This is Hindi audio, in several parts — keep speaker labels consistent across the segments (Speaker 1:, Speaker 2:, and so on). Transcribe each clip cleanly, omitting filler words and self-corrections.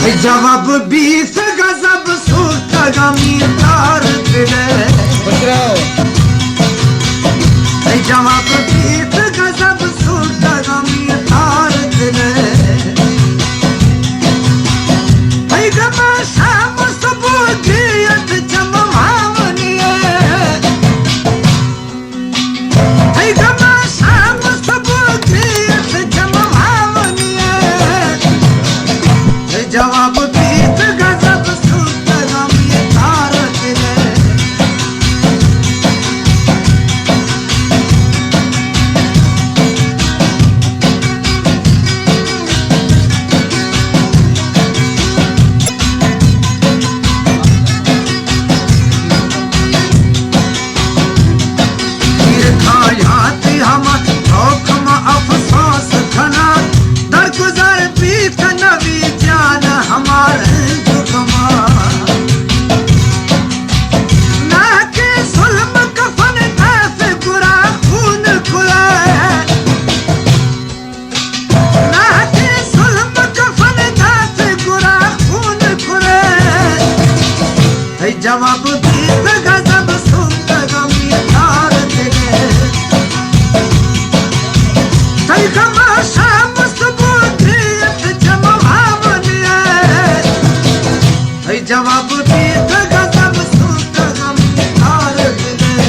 Speaker 1: जवाब 20 गजब सूट गमी तार दिले जवाब 20 गजब सूट गमी तार दिले गमा शाम सुबह गियत जमवावनिए गमा शाम सुबह गियत जमवावनिए जवाब 20 गजब सूट गमी तार दिले जवाब 20 गजब सूट गमी तार दिले गमा शाम सुबह गियत जमवावनिए जवाब 20 गजब सूट गमी तार दिले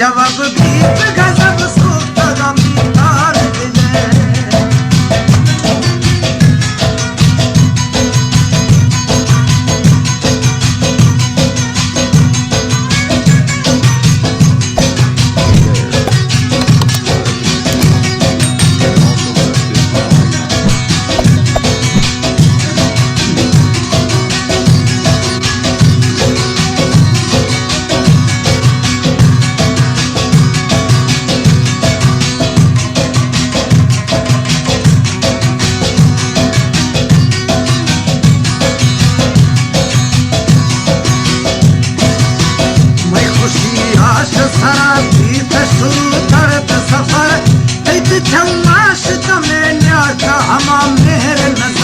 Speaker 1: जवाब 20 गजब सूट गमी तार दिले सफर जमाश तमें न्याका हमा मेहर नजर